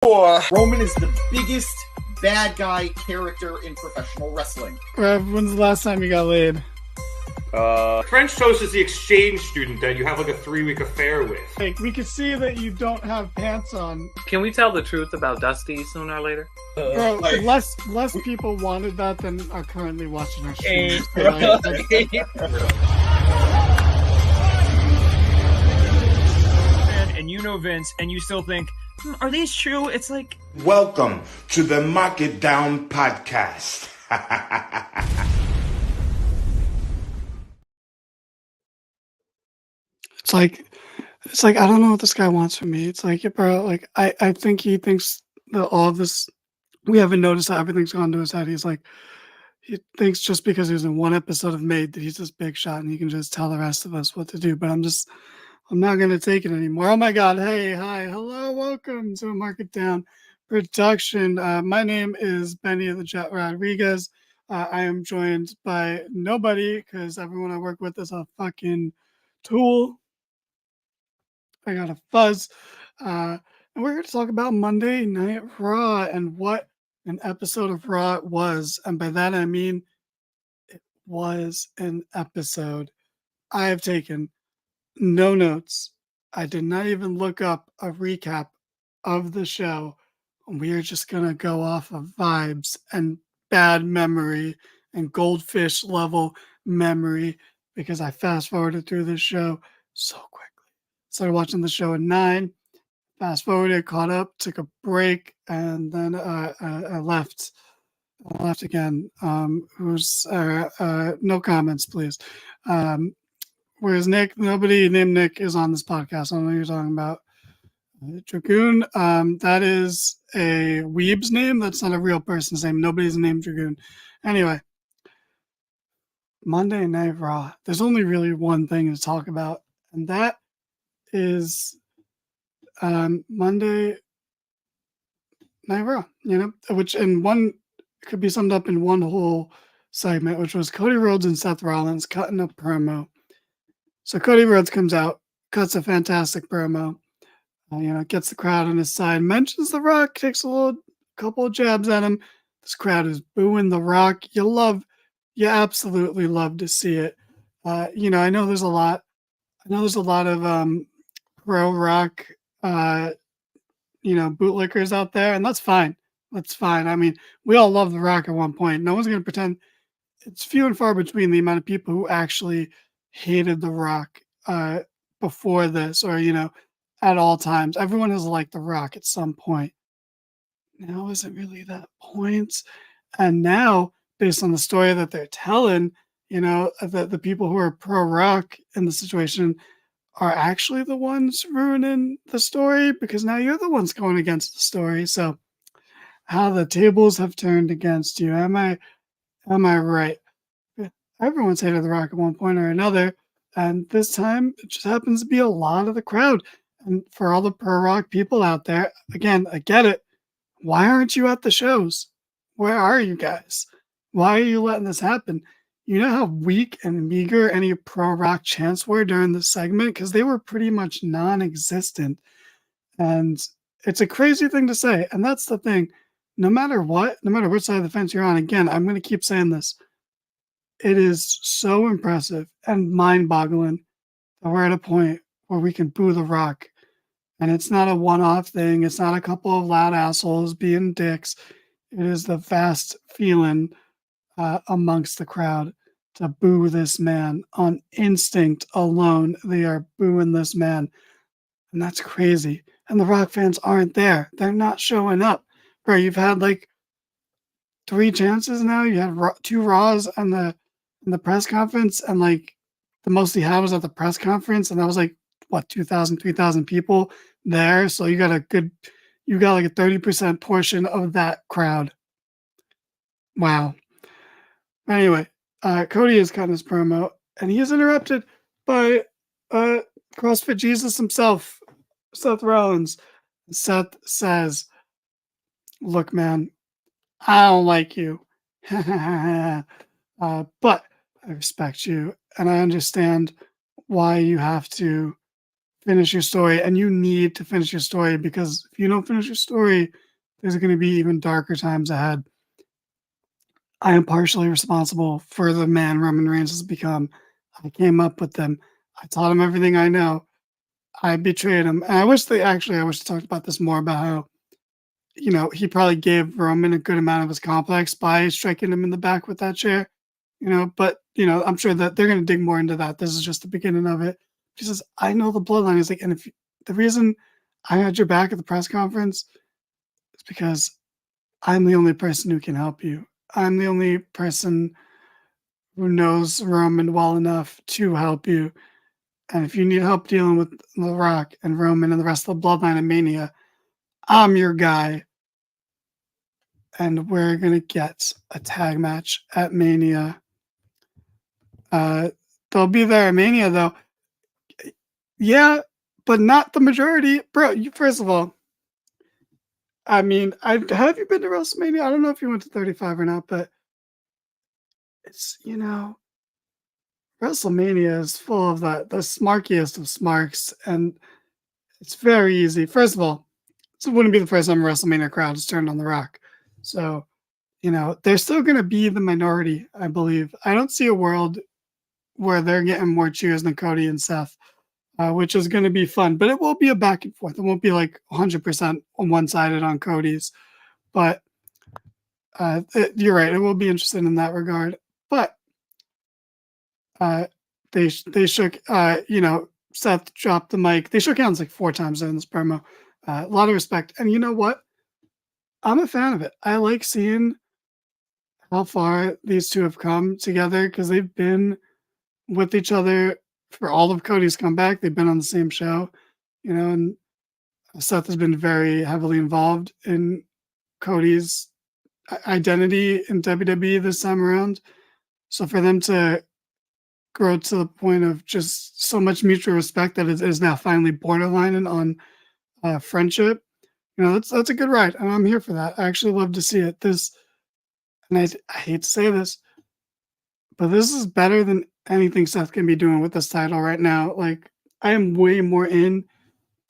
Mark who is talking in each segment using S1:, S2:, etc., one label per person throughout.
S1: Roman is the biggest bad guy character in professional wrestling.
S2: When's the last time you got laid?
S3: French Toast is the exchange student that you have like a 3-week affair with.
S2: Like, we can see that you don't have pants on.
S4: Can we tell the truth about Dusty sooner or later?
S2: Bro, less people wanted that than are currently watching our stream.
S5: And you know Vince, and you still think, are these true? It's like...
S6: Welcome to the Mark It Down podcast.
S2: It's like I don't know what this guy wants from me. It's like, bro, like I think he thinks that all of this, we haven't noticed that everything's gone to his head. He's like, he thinks just because he was in one episode of Made that he's this big shot and he can just tell the rest of us what to do. But I'm not going to take it anymore. Oh my God. Hey, hi, hello, welcome to Mark It Down production. My name is Benny the Jet Rodriguez. I am joined by nobody because everyone I work with is a fucking tool. I got a fuzz. And we're here to talk about Monday Night Raw and what an episode of Raw it was. And by that I mean it was an episode. I have taken no notes. I did not even look up a recap of the show. We are just going to go off of vibes and bad memory and goldfish level memory because I fast forwarded through this show so quickly. Started watching the show at 9, fast forwarded, caught up, took a break, and then I left. I left again. No comments, please. Whereas Nick, nobody named Nick is on this podcast. I don't know what you're talking about. Dragoon, that is a weeb's name. That's not a real person's name. Nobody's named Dragoon. Anyway, Monday Night Raw. There's only really one thing to talk about, and that is Monday Night Raw, which in one could be summed up in one whole segment, which was Cody Rhodes and Seth Rollins cutting a promo. So Cody Rhodes comes out, cuts a fantastic promo, gets the crowd on his side, mentions The Rock, takes a couple of jabs at him. This crowd is booing The Rock. You absolutely love to see it. I know there's a lot of pro Rock, bootlickers out there, and that's fine. That's fine. I mean, we all love The Rock at one point. No one's going to pretend. It's few and far between the amount of people who actually hated The Rock before this or, at all times. Everyone has liked The Rock at some point. Now isn't really that point. And now, based on the story that they're telling, the people who are pro Rock in the situation are actually the ones ruining the story because now you're the ones going against the story. So how the tables have turned against you. Am I right? Everyone's hated The Rock at one point or another. And this time it just happens to be a lot of the crowd. And for all the pro Rock people out there, again, I get it. Why aren't you at the shows? Where are you guys? Why are you letting this happen? You know how weak and meager any pro Rock chants were during the segment? Because they were pretty much non-existent. And it's a crazy thing to say. And that's the thing. No matter which side of the fence you're on, again, I'm going to keep saying this. It is so impressive and mind-boggling that we're at a point where we can boo The Rock. And it's not a one-off thing. It's not a couple of loud assholes being dicks. It is the vast feeling amongst the crowd to boo this man on instinct alone. They are booing this man. And that's crazy. And the Rock fans aren't there. They're not showing up. Bro, you've had 3 chances now. You had 2 Raws in the press conference. And the most he had was at the press conference. And that was 2,000, 3,000 people there. So you got a 30% portion of that crowd. Wow. Anyway, Cody is cutting his promo, and he is interrupted by CrossFit Jesus himself, Seth Rollins. Seth says, "Look, man, I don't like you, but I respect you, and I understand why you have to finish your story, and you need to finish your story, because if you don't finish your story, there's going to be even darker times ahead. I am partially responsible for the man Roman Reigns has become. I came up with them. I taught him everything I know. I betrayed him. And I wish they talked about this more, about how, he probably gave Roman a good amount of his complex by striking him in the back with that chair, but, I'm sure that they're going to dig more into that. This is just the beginning of it. He says, I know the bloodline. He's like, and if the reason I had your back at the press conference is because I'm the only person who can help you. I'm the only person who knows Roman well enough to help you. And if you need help dealing with The Rock and Roman and the rest of the bloodline of Mania, I'm your guy. And we're going to get a tag match at Mania. They'll be there at Mania, though. Yeah, but not the majority. Bro, first of all, I mean, have you been to WrestleMania? I don't know if you went to 35 or not, but it's, WrestleMania is full of the smarkiest of smarks, and it's very easy. First of all, this wouldn't be the first time a WrestleMania crowd has turned on The Rock. So, they're still going to be the minority, I believe. I don't see a world where they're getting more cheers than Cody and Seth, which is going to be fun. But it will be a back and forth. It won't be like 100% one-sided on Cody's. But you're right. It will be interesting in that regard. But they shook, Seth dropped the mic. They shook hands like 4 times in this promo. A lot of respect. And you know what? I'm a fan of it. I like seeing how far these two have come together, because they've been with each other for all of Cody's comeback. They've been on the same show, and Seth has been very heavily involved in Cody's identity in WWE this time around. So for them to grow to the point of just so much mutual respect that it is now finally borderlining on friendship, that's a good ride, and I'm here for that. I actually love to see it. And I hate to say this, but this is better than anything Seth can be doing with this title right now. Like, I am way more in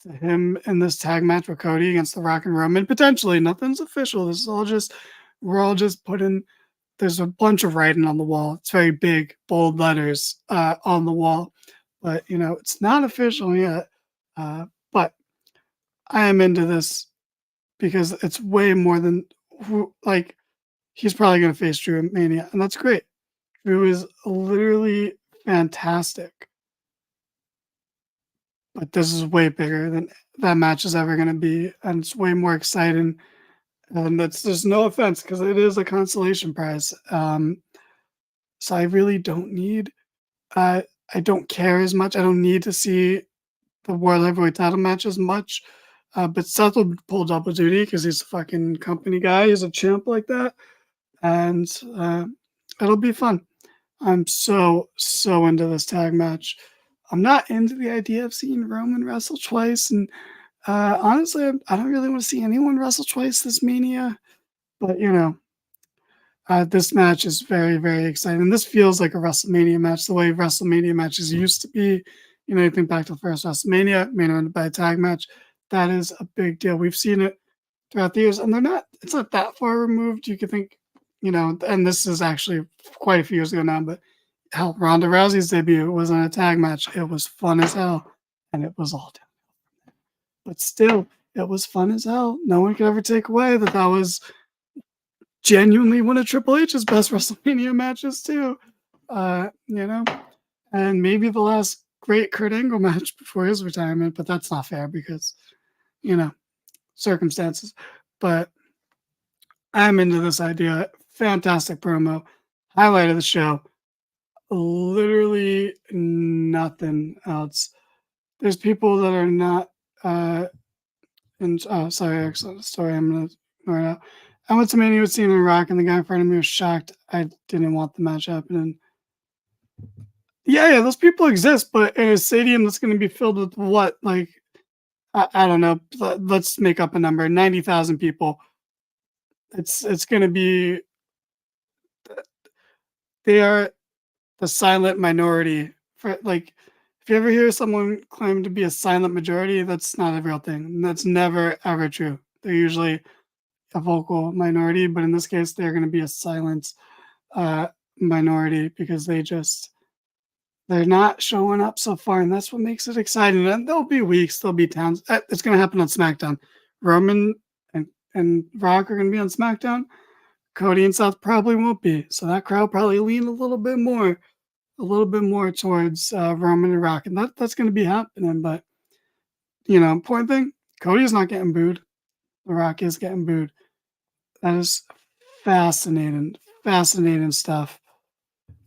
S2: to him in this tag match with Cody against The Rock and Roman. Potentially, nothing's official. This is all just, we're all just putting, there's a bunch of writing on the wall. It's very big, bold letters on the wall. But, it's not official yet. But I am into this because it's way more than, he's probably going to face Drew at Mania, and that's great. Drew is literally fantastic. But this is way bigger than that match is ever going to be, and it's way more exciting. And there's no offense, because it is a consolation prize. So I really don't need, I don't care as much. I don't need to see the World Heavyweight title match as much. But Seth will pull double duty because he's a fucking company guy. He's a champ like that. And it'll be fun. I'm so into this tag match. I'm not into the idea of seeing Roman wrestle twice. And honestly, I don't really want to see anyone wrestle twice this Mania. But, this match is very, very exciting. This feels like a WrestleMania match, the way WrestleMania matches used to be. You think back to the first WrestleMania, main evented by a tag match. That is a big deal. We've seen it throughout the years, and it's not that far removed. You could think, and this is actually quite a few years ago now, but hell, Ronda Rousey's debut was on a tag match. It was fun as hell, and it was all down. But still, it was fun as hell. No one could ever take away that was genuinely one of Triple H's best WrestleMania matches too. And maybe the last great Kurt Angle match before his retirement, but that's not fair because, circumstances. But I'm into this idea. Fantastic promo. Highlight of the show. Literally nothing else. There's people that are not sorry, excellent story. I'm gonna ignore that. I went to Mania with Cena and Rock, and the guy in front of me was shocked. I didn't want the match happening. Yeah, those people exist, but in a stadium that's going to be filled with what? Like, I don't know. Let's make up a number. 90,000 people. It's going to be. They are the silent minority. For if you ever hear someone claim to be a silent majority, that's not a real thing. That's never ever true. They're usually a vocal minority, but in this case, they're going to be a silent minority because they're not showing up so far, and that's what makes it exciting. And there'll be weeks, there'll be times. It's going to happen on SmackDown. Roman and Rock are going to be on SmackDown. Cody and Seth probably won't be, so that crowd probably lean a little bit more towards Roman and Rock, and that's going to be happening. But important thing, Cody's not getting booed. The Rock is getting booed. That is fascinating stuff.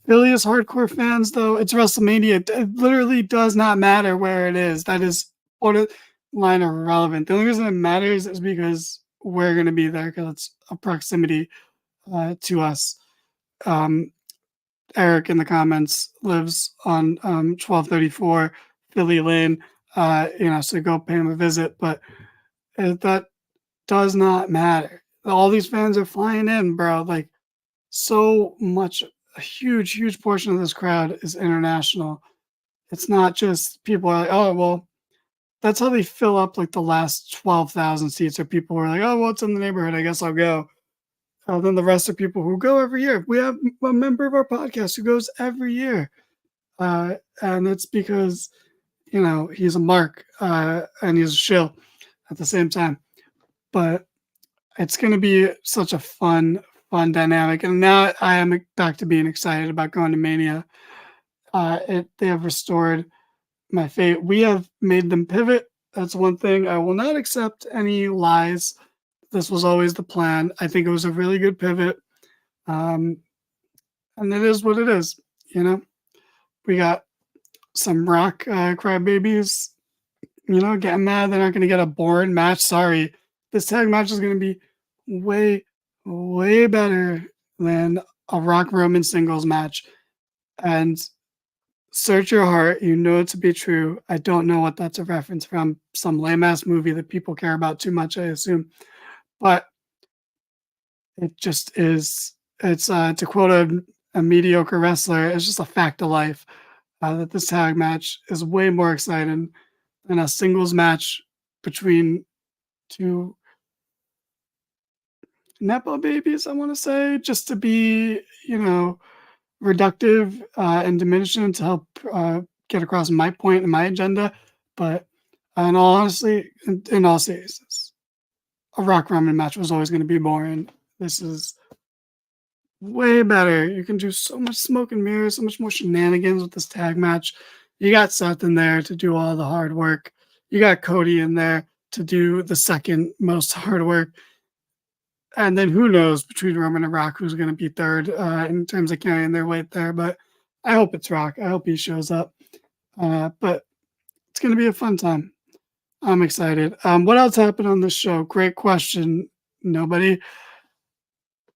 S2: Philly is hardcore fans, though. It's WrestleMania. It literally does not matter where it is. That is borderline irrelevant. The only reason it matters is because we're going to be there because it's a proximity to us. Eric in the comments lives on 1234 Philly Lane. So go pay him a visit. But that does not matter. All these fans are flying in, bro. Like, so much, a huge portion of this crowd is international. It's not just people are like, oh, well, that's how they fill up like the last 12,000 seats, or people are like, oh, well, it's in the neighborhood, I guess I'll go. Then the rest are people who go every year. We have a member of our podcast who goes every year. And it's because, he's a mark and he's a shill at the same time. But it's going to be such a fun dynamic. And now I am back to being excited about going to Mania. They have restored my faith. We have made them pivot. That's one thing. I will not accept any lies. This was always the plan. I think it was a really good pivot. And it is what it is. We got some Rock crybabies, getting mad. They're not going to get a boring match. Sorry. This tag match is going to be way better than a Rock Roman singles match. And search your heart, it to be true. I don't know what that's a reference from, some lame-ass movie that people care about too much, I assume. But it just is, it's to quote a mediocre wrestler, it's just a fact of life that this tag match is way more exciting than a singles match between two Nepo babies, I want to say, just to be, reductive and diminishing to help get across my point and my agenda. But in all seriousness, a Rock Roman match was always going to be boring. This is way better. You can do so much smoke and mirrors, so much more shenanigans with this tag match. You got Seth in there to do all the hard work. You got Cody in there to do the second most hard work. And then who knows between Roman and Rock who's going to be third in terms of carrying their weight there. But I hope it's Rock. I hope he shows up. But it's going to be a fun time. I'm excited. What else happened on this show? Great question. Nobody.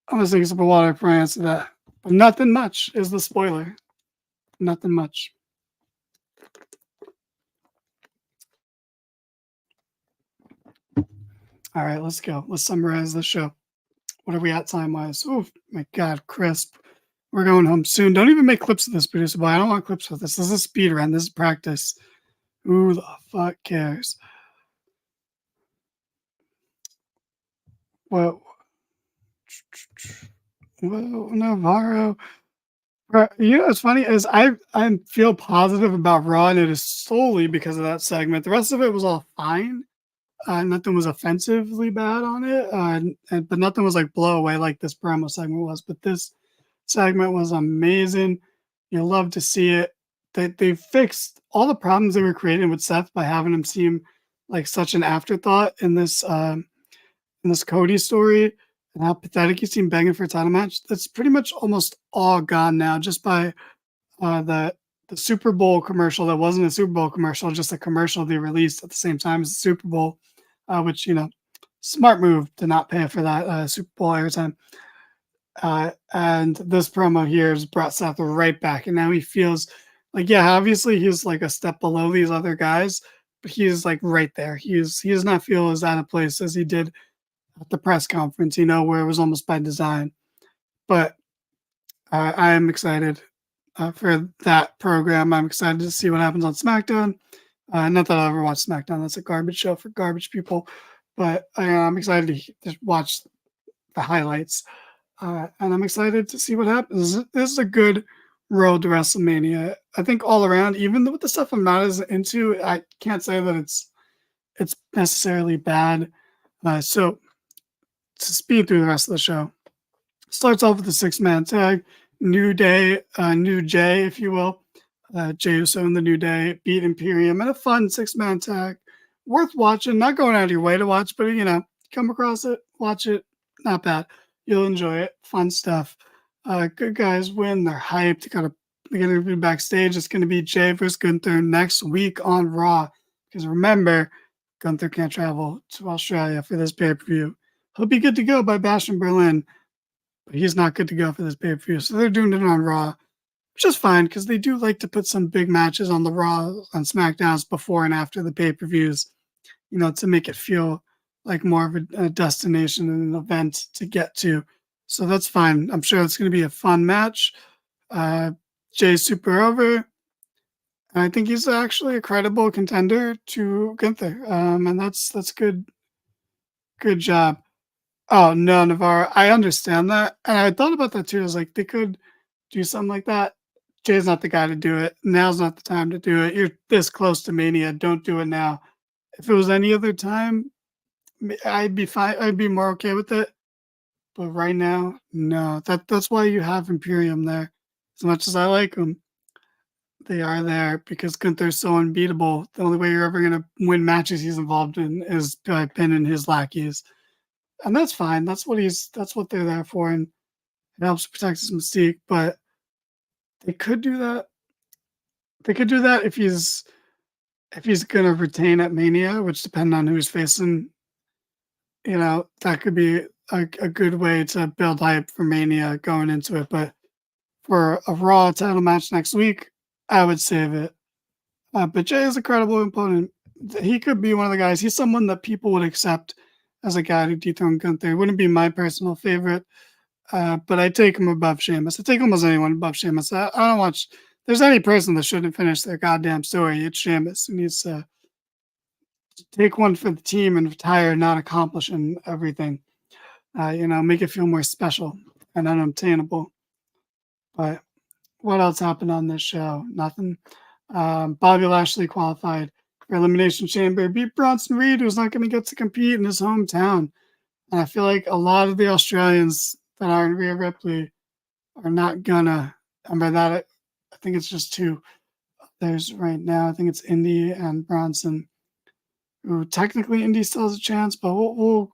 S2: I'm going to take a sip of water before I answer that. But nothing much is the spoiler. Nothing much. All right, let's go. Let's summarize the show. What are we at time-wise? Oh, my God, crisp. We're going home soon. Don't even make clips of this, producer boy. I don't want clips of this. This is a speed run. This is practice. Who the fuck cares? Whoa, Navarro. What's funny is I feel positive about Raw, and it is solely because of that segment. The rest of it was all fine. Nothing was offensively bad on it, but nothing was like blow away like this promo segment was. But this segment was amazing. You love to see it. They fixed all the problems they were creating with Seth by having him seem like such an afterthought in this Cody story, and how pathetic he seemed begging for a title match. That's pretty much almost all gone now, just by the Super Bowl commercial that wasn't a Super Bowl commercial, just a commercial they released at the same time as the Super Bowl, which, smart move to not pay for that Super Bowl airtime. And this promo here has brought Seth right back. And now he feels like, yeah, obviously he's like a step below these other guys, but he's like right there. He does not feel as out of place as he did at the press conference, where it was almost by design. But I am excited. for that program. I'm excited to see what happens on SmackDown. Not that I'll ever watch SmackDown. That's a garbage show for garbage people. But I'm excited to watch the highlights. And I'm excited to see what happens. This is a good road to WrestleMania. I think all around, even with the stuff I'm not as into, I can't say that it's necessarily bad. So to speed through the rest of the show, starts off with a 6-man tag. New Day, New Jay, if you will. Jey Uso and the New Day beat Imperium in a fun 6-man tag. Worth watching, not going out of your way to watch, but come across it, watch it, not bad. You'll enjoy it. Fun stuff. Good guys win. They're hyped. They're gonna be backstage. It's gonna be Jey versus Gunther next week on Raw. Because remember, Gunther can't travel to Australia for this pay-per-view. He'll be good to go by Bash in Berlin, but he's not good to go for this pay-per-view. So they're doing it on Raw, which is fine because they do like to put some big matches on the Raw on SmackDowns before and after the pay-per-views, to make it feel like more of a destination and an event to get to. So that's fine. I'm sure it's going to be a fun match. Jay's super over. And I think he's actually a credible contender to Gunther. And that's good. Good job. Oh, no, Navarro. I understand that. And I thought about that too. I was like, they could do something like that. Jay's not the guy to do it. Now's not the time to do it. You're this close to Mania. Don't do it now. If it was any other time, I'd be fine. I'd be more okay with it. But right now, no. That's why you have Imperium there. As much as I like them, they are there because Gunther's so unbeatable. The only way you're ever going to win matches he's involved in is by pinning his lackeys. And that's fine. That's what they're there for. And it helps protect his mystique. But they could do that. They could do that if he's going to retain at Mania, which depends on who he's facing. That could be a good way to build hype for Mania going into it. But for a Raw title match next week, I would save it. But Jay is a credible opponent. He could be one of the guys. He's someone that people would accept as a guy to dethrone Gunther. It wouldn't be my personal favorite, but I take him above Sheamus. I take almost anyone above Sheamus. I don't watch. There's any person that shouldn't finish their goddamn story. It's Sheamus who needs to take one for the team and retire, not accomplishing everything. Make it feel more special and unobtainable. But what else happened on this show? Nothing. Bobby Lashley qualified for Elimination Chamber, beat Bronson Reed, who's not going to get to compete in his hometown. And I feel like a lot of the Australians that are in Rhea Ripley are not gonna. And by that, I think it's just two. There's right now, I think it's Indy and Bronson, who technically Indy still has a chance, but we'll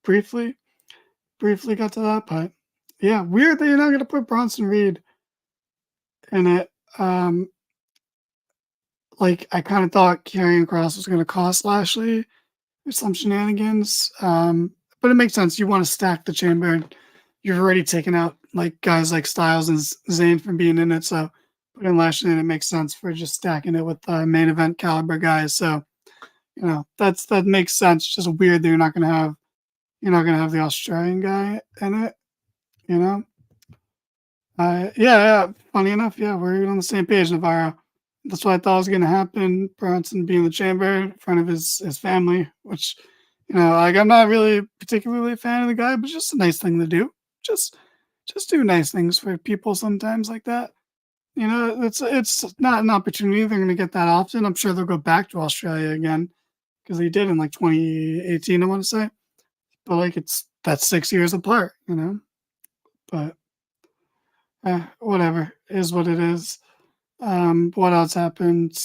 S2: briefly get to that. But yeah, weird that you're not going to put Bronson Reed in it. I kind of thought carrying Cross was going to cost Lashley or some shenanigans. But it makes sense. You want to stack the chamber, and you've already taken out guys like Styles and Zayn from being in it. So putting Lashley in it makes sense for just stacking it with main event caliber guys. So that makes sense. It's just weird that you're not gonna have the Australian guy in it. Yeah. Funny enough, yeah, we're on the same page, Navarro. That's what I thought was gonna happen. Bronson being in the chamber in front of his family, which I'm not really particularly a fan of the guy, but it's just a nice thing to do. Just do nice things for people sometimes like that. It's not an opportunity they're going to get that often. I'm sure they'll go back to Australia again because they did in 2018, I want to say. But that's 6 years apart, But whatever is what it is. What else happened?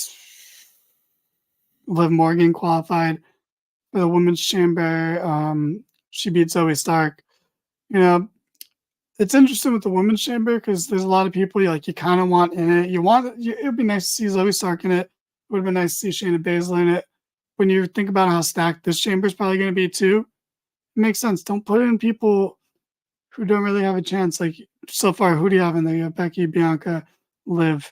S2: Liv Morgan qualified for the women's chamber. She beat Zoe Stark. It's interesting with the women's chamber because there's a lot of people you kind of want in it. It'd be nice to see Zoe Stark in it. It would have been nice to see Shayna Baszler in it. When you think about how stacked this chamber is probably going to be too, it makes sense. Don't put in people who don't really have a chance. So far, who do you have in there? You have Becky, Bianca, Liv.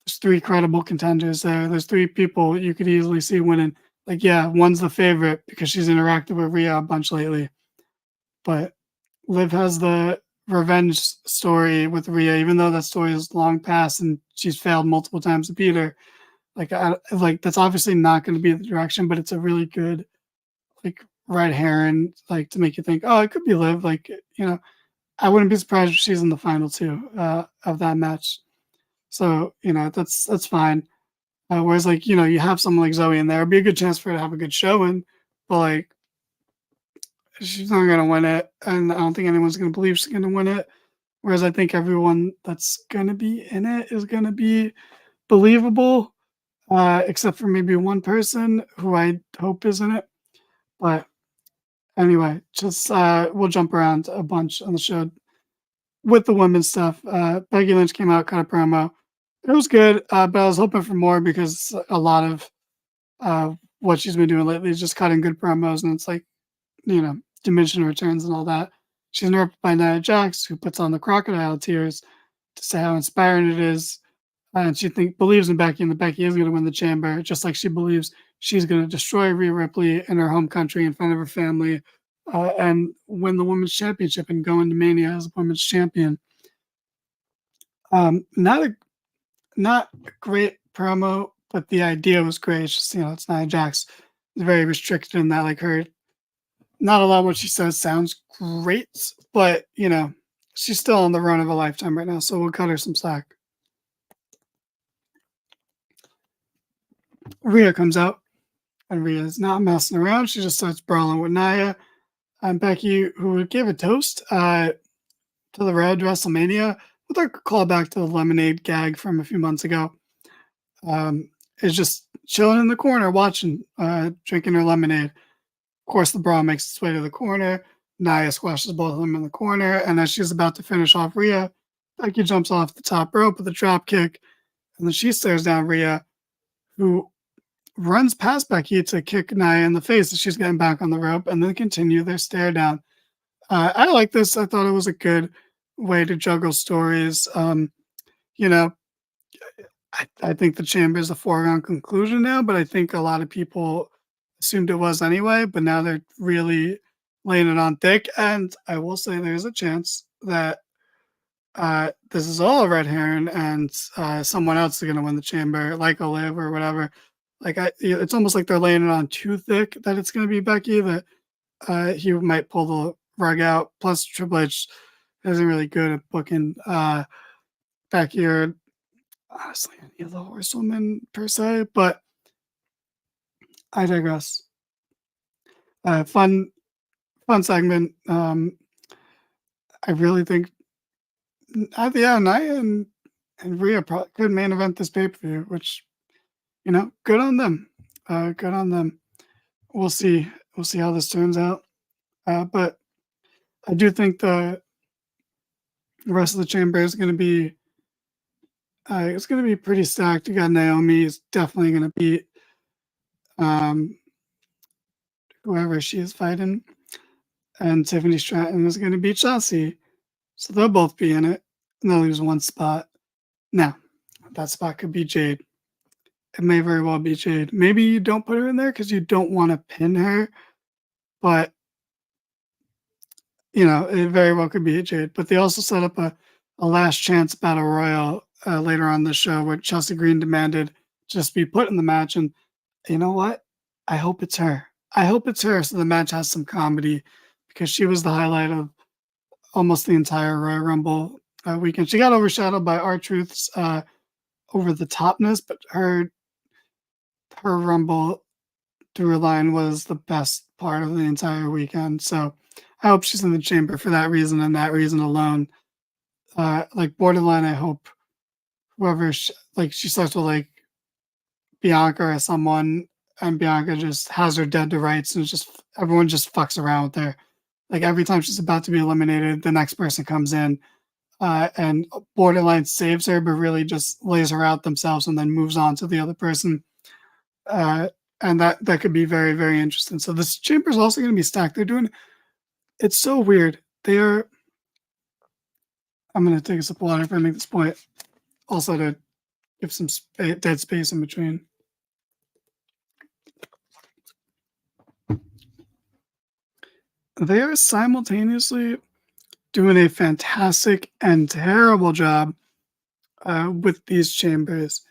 S2: There's 3 credible contenders there. There's 3 people you could easily see winning. One's the favorite because she's interacted with Rhea a bunch lately. But Liv has the revenge story with Rhea, even though that story is long past and she's failed multiple times to beat her. Like that's obviously not going to be the direction, but it's a really good like red herring, like to make you think, oh, it could be Liv. Like I wouldn't be surprised if she's in the final two of that match. So that's fine. Whereas like you have someone like Zoe in there, it'd be a good chance for her to have a good showing, but like she's not gonna win it, and I don't think anyone's gonna believe she's gonna win it. Whereas I think everyone that's gonna be in it is gonna be believable, except for maybe one person who I hope is in it. But anyway, just we'll jump around a bunch on the show with the women's stuff. Becky Lynch came out, cut a promo. It was good, but I was hoping for more because a lot of what she's been doing lately is just cutting good promos, and it's like diminishing returns and all that. She's interrupted by Nia Jax, who puts on the crocodile tears to say how inspiring it is. And she believes in Becky, and that Becky is going to win the chamber, just like she believes she's going to destroy Rhea Ripley in her home country in front of her family and win the women's championship and go into Mania as a women's champion. Not a great promo, but the idea was great. It's just, it's Nia Jax. It's very restricted in that, like, not a lot of what she says sounds great, but, she's still on the run of a lifetime right now, so we'll cut her some slack. Rhea comes out, and Rhea's not messing around. She just starts brawling with Nia. And Becky, who gave a toast to the Red Wrestlemania with a callback to the lemonade gag from a few months ago, is just chilling in the corner watching, drinking her lemonade. Of course, the brawl makes its way to the corner. Nia squashes both of them in the corner, and as she's about to finish off Rhea, Becky jumps off the top rope with a drop kick, and then she stares down Rhea, who runs past Becky to kick Nia in the face as she's getting back on the rope, and then continue their stare down. I like this. I thought it was a good way to juggle stories. I think the chamber is a foregone conclusion now, but I think a lot of people assumed it was anyway, but now they're really laying it on thick. And I will say there's a chance that this is all a red herring and someone else is going to win the chamber, like a Liv or whatever. Like it's almost like they're laying it on too thick that it's going to be Becky, that he might pull the rug out. Plus, Triple H isn't really good at booking Becky or honestly any of the horsewomen per se, but I digress. Fun segment. I really think Nia and Rhea could main event this pay-per-view, which good on them. Good on them. We'll see how this turns out. But I do think the rest of the chamber is going to be it's going to be pretty stacked. You got Naomi is definitely going to beat whoever she is fighting, and Tiffany Stratton is going to beat Shotzi. So they'll both be in it, and they'll lose one spot. Now, that spot could be Jade. It may very well be Jade. Maybe you don't put her in there because you don't want to pin her, but it very well could be Jade. But they also set up a last chance battle royal later on the show where Chelsea Green demanded just be put in the match. And you know what? I hope it's her. I hope it's her so the match has some comedy, because she was the highlight of almost the entire Royal Rumble weekend. She got overshadowed by R-Truth's over the topness, but her Rumble through line was the best part of the entire weekend. So I hope she's in the chamber for that reason and that reason alone. Like borderline, I hope whoever she starts with like Bianca or someone, and Bianca just has her dead to rights, and it's just everyone just fucks around with her. Like every time she's about to be eliminated, the next person comes in and borderline saves her, but really just lays her out themselves and then moves on to the other person. And that could be very, very interesting. So this chamber is also going to be stacked. It's so weird. I'm going to take a sip of water if I make this point. Also to give some dead space in between. They are simultaneously doing a fantastic and terrible job with these chambers.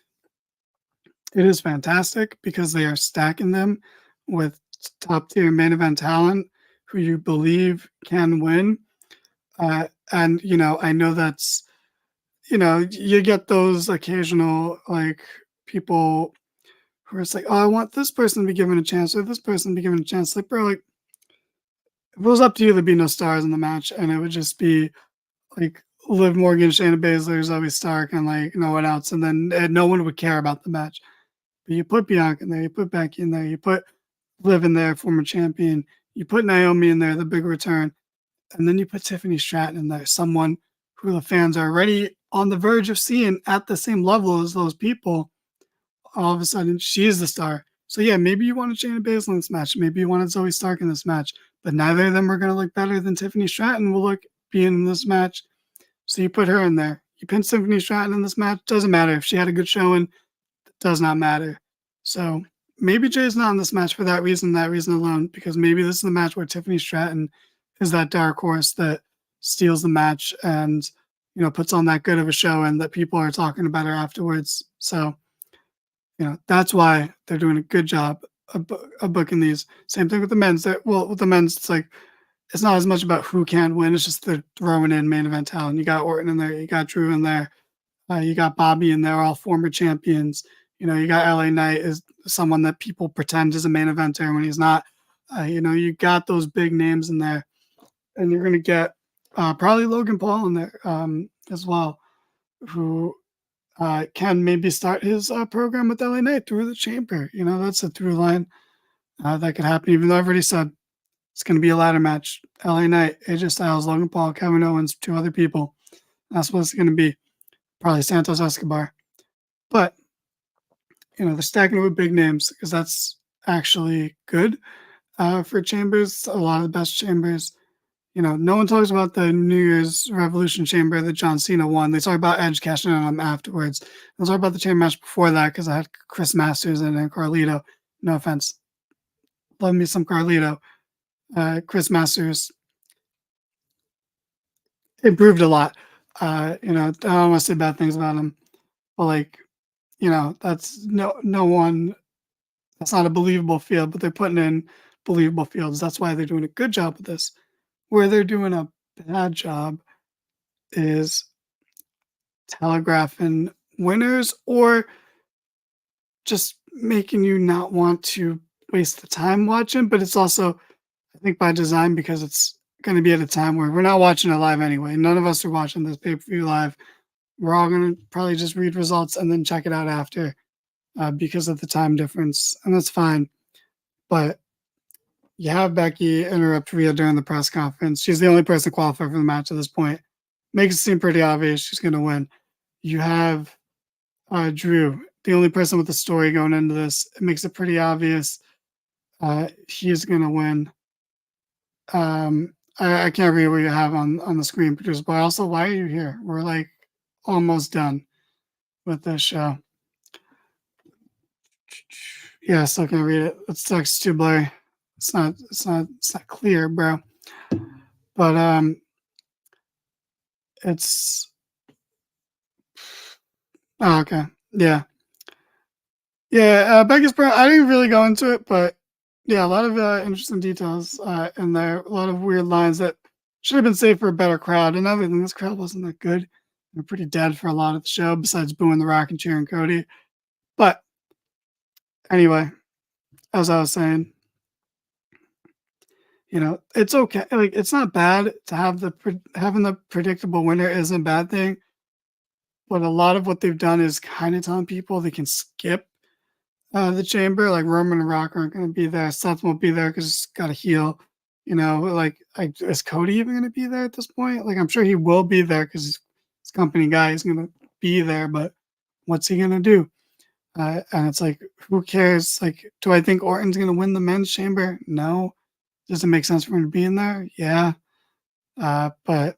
S2: It is fantastic because they are stacking them with top tier main event talent who you believe can win. And, I know that's, you get those occasional like people who are just like, oh, I want this person to be given a chance or this person to be given a chance. Like, bro, like, if it was up to you, there'd be no stars in the match, and it would just be like Liv Morgan, Shayna Baszler, Zoe Stark, and like no one else, and then no one would care about the match. But you put Bianca in there, you put Becky in there, you put Liv in there, former champion, you put Naomi in there, the big return, and then you put Tiffany Stratton in there, someone who the fans are already on the verge of seeing at the same level as those people. All of a sudden, she is the star. So yeah, maybe you wanted Shayna Baszler in this match, maybe you wanted Zoe Stark in this match, but neither of them are going to look better than Tiffany Stratton will look being in this match. So you put her in there. You pin Tiffany Stratton in this match. Doesn't matter if she had a good showing. It does not matter. So maybe Jay's not in this match for that reason alone, because maybe this is the match where Tiffany Stratton is that dark horse that steals the match and puts on that good of a show and that people are talking about her afterwards. So that's why they're doing a good job of booking these. Same thing with the men's. With the men's, it's like it's not as much about who can win. It's just they're throwing in main event talent. You got Orton in there. You got Drew in there. You got Bobby in there, all former champions. You got LA Knight is someone that people pretend is a main eventer when he's not. You got those big names in there. And you're going to get probably Logan Paul in there as well, who can maybe start his program with LA Knight through the chamber. That's a through line that could happen, even though I've already said it's going to be a ladder match. LA Knight, AJ Styles, Logan Paul, Kevin Owens, 2 other people. That's what it's going to be. Probably Santos Escobar. But, they're stacking it with big names because that's actually good for chambers. A lot of the best chambers. No one talks about the New Year's Revolution chamber that John Cena won. They talk about Edge cashing in on him afterwards. They talk about the chamber match before that because I had Chris Masters and Carlito. No offense. Love me some Carlito. Chris Masters improved a lot. I don't want to say bad things about him, but that's no one. That's not a believable field, but they're putting in believable fields. That's why they're doing a good job with this. Where they're doing a bad job is telegraphing winners or just making you not want to waste the time watching. But it's also, I think, by design, because it's going to be at a time where we're not watching it live anyway. None of us are watching this pay-per-view live. We're all going to probably just read results and then check it out after because of the time difference. And that's fine. But you have Becky interrupt Rhea during the press conference. She's the only person qualified for the match at this point. Makes it seem pretty obvious she's going to win. You have Drew, the only person with a story going into this. It makes it pretty obvious he's going to win. I can't read what you have on the screen, producer, but also, why are you here? We're like almost done with this show. Yeah, I still can't read it. It's too blurry. It's not clear, bro. But it's okay. Yeah. Becky's I didn't really go into it, but yeah, a lot of interesting details in there. A lot of weird lines that should have been saved for a better crowd. And everything, this crowd wasn't that good. They're pretty dead for a lot of the show, besides booing The Rock and cheering Cody. But anyway, as I was saying, it's okay. Like, it's not bad to have having the predictable winner isn't a bad thing. But a lot of what they've done is kind of telling people they can skip the chamber. Like, Roman and Rock aren't going to be there. Seth won't be there because he's got a heel. Is Cody even going to be there at this point? Like, I'm sure he will be there because he's a company guy. He's going to be there, but what's he going to do? And it's like, who cares? Like, do I think Orton's going to win the men's chamber? No. Does it make sense for him to be in there? Yeah. But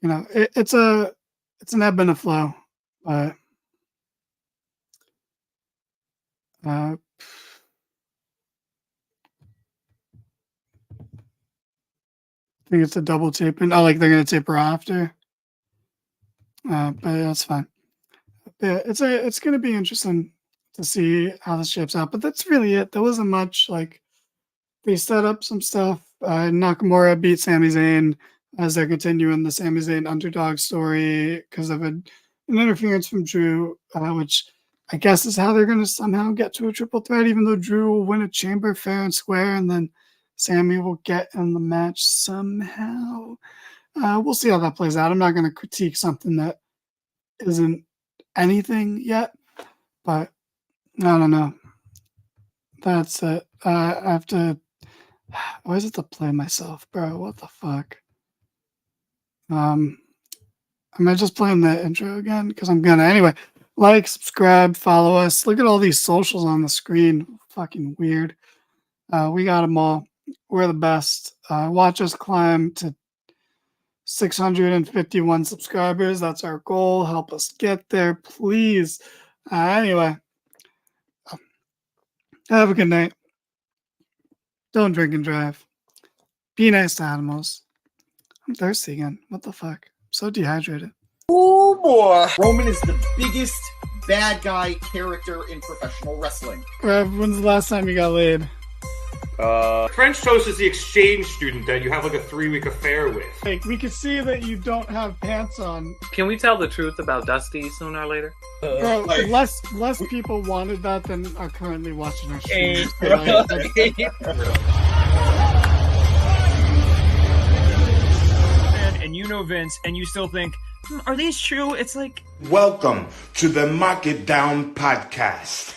S2: it's an ebb and a flow. But think it's a double taping. Oh, like they're gonna taper after. But that's fine. Yeah, it's gonna be interesting to see how this shapes out. But that's really it. There wasn't much. Like they set up some stuff. Nakamura beat Sami Zayn as they're continuing the Sami Zayn underdog story because of an interference from Drew, which I guess is how they're going to somehow get to a triple threat, even though Drew will win a chamber fair and square, and then Sami will get in the match somehow. We'll see how that plays out. I'm not going to critique something that isn't anything yet, but I don't know. That's it. I have to. Why is it to play myself, bro? What the fuck? Am I just playing the intro again? Because I'm gonna. Anyway, like, subscribe, follow us. Look at all these socials on the screen. Fucking weird. We got them all. We're the best. Watch us climb to 651 subscribers. That's our goal. Help us get there, please. Anyway, have a good night. Don't drink and drive. Be nice to animals. I'm thirsty again. What the fuck? I'm so dehydrated.
S1: Oh boy. Roman is the biggest bad guy character in professional wrestling.
S2: When's the last time you got laid?
S3: French toast is the exchange student that you have like a 3-week affair with.
S2: Like, we can see that you don't have pants on.
S4: Can we tell the truth about Dusty sooner or later?
S2: Bro,
S1: like-
S2: less people wanted that than are currently watching our stream.
S5: And you know Vince, and you still think, are these true? It's like,
S6: Welcome to the Mark It Down podcast.